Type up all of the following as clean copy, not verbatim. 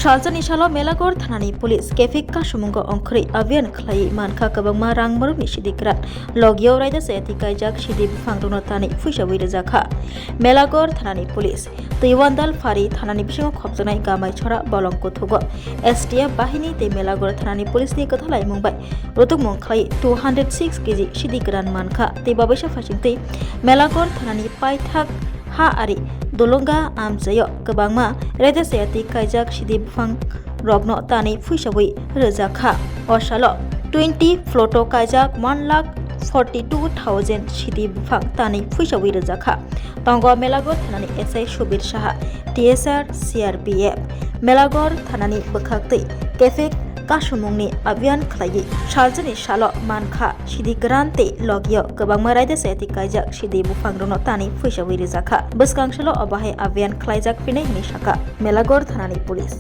Shaljan Ishalo Melagor Thanani Police Kefik Kashumungo Onkri Avian Clay Manka Kabama Rangmaru Nishidikrat Logio Rida Seti Kaijak Shidi Fangdunotani Fusha Widazaka Melagor Thanani Police Tiwandal Fari Thanani Bisho Kopzanai Gamai Chora Bolonko Togo STF Bahini Te Melagor Thanani Police Ni Katalai Mumbai Rotuk Monklai 206 kg Shidikran Manka Te Babasha Fashingti Melagor Thanani Paithak Ha Ari Dolonga Amzayo Kabangma Reda Seti Kaijak Shidi Fang Rogno Tani Fushawi Rezakha Oshalo 20 Floto Kaijak 1,42,000 Shidi Fang Tani Fushawi Rezakha Tongo Melagor Thanani SI Shubir Shaha TSR CRPF Melagor Thanani Bakakti Kefik Kashumungni Avian Klayi Shaljani Shalo Manka Shidi Grante Logio Kabangma Rida Seti Kaijak Shidi Bufang Rono Tani Fushawi Rezakha Buskang Shalo Abahe Avian Klaijak Pine Nishaka Melagor Thanani Police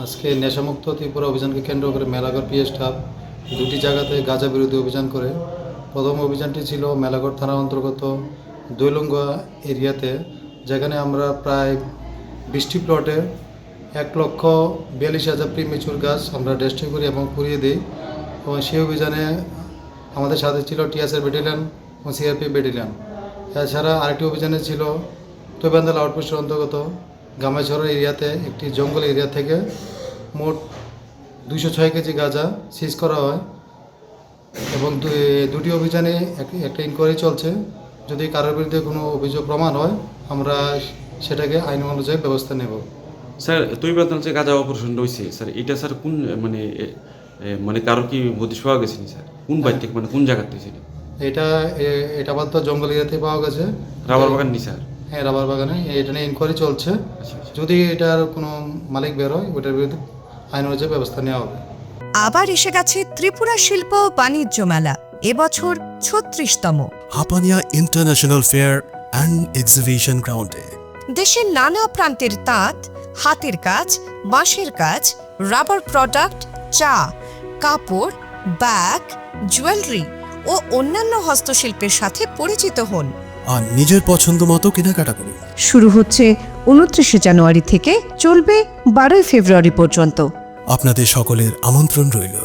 আজকে নেশামুক্ত ত্রিপুরা অভিযানকে কেন্দ্র করে Melaghar PS staff দুটি জায়গাতে গাঁজা বিরোধী অভিযান করে প্রথম অভিযানটি ছিল মেলাগড় থানার অন্তর্গত দৈলঙ্গা এরিয়াতে যেখানে আমরা প্রায় 20টি প্লটে 1,42,000 প্রিমেচুর গাছ আমরা ডেস্ট্রয় করি এবং পুড়িয়ে দিই এবং সেই অভিযানে আমাদের সাথে ছিল টিএসআর ব্যাটালিয়ন ও সিআরপি ব্যাটালিয়ন। এছাড়া আরেকটি অভিযানে ছিল তৈবান্দাল আউটপোস্টের অন্তর্গত গামাইছড়া এরিয়াতে একটি জঙ্গল এরিয়া থেকে মোট 206 কেজি গাঁজা সিজ করা হয় এবং দুটি অভিযানে একটা ইনকোয়ারি চলছে। যদি কারোর বিরুদ্ধে কোনো অভিযোগ প্রমাণ হয় আমরা সেটাকে আইন অনুযায়ী ব্যবস্থা নেব। স্যার তৈবান্দাল যে গাঁজা অপারেশন রয়েছে স্যার এটা স্যার কোন মানে কারো কি হদিশ পাওয়া গেছে নি স্যার কোন বাইক থেকে মানে কোন জায়গা থেকে ছিল এটা আপাতত জঙ্গল এরিয়াতে পাওয়া গেছে। রাবার বাগান নি স্যার? হ্যাঁ রাবার বাগানে এটা নিয়ে ইনকোয়ারি চলছে। যদি এটার কোনো মালিক বের হয় ওটার বিরুদ্ধে আইন অনুযায়ী ব্যবস্থা নেওয়া হবে। আবার এসে গেছে ত্রিপুরা শিল্প ও বাণিজ্য মেলা, এবছর 36তম। Hapania international fair and exhibition গ্রাউন্ডে দেশের নানা প্রান্তের তাঁত, হাতের কাজ, বাঁশের কাজ, রাবার প্রোডাক্ট, চা, কাপড়, ব্যাগ, জুয়েলারি ও অন্যান্য হস্তশিল্পের সাথে পরিচিত হন আর নিজের পছন্দ মতো কেনাকাটা করুন। শুরু হচ্ছে 29 জানুয়ারি থেকে, চলবে 12 ফেব্রুয়ারি পর্যন্ত। আপনাদের সকলের আমন্ত্রণ রইল।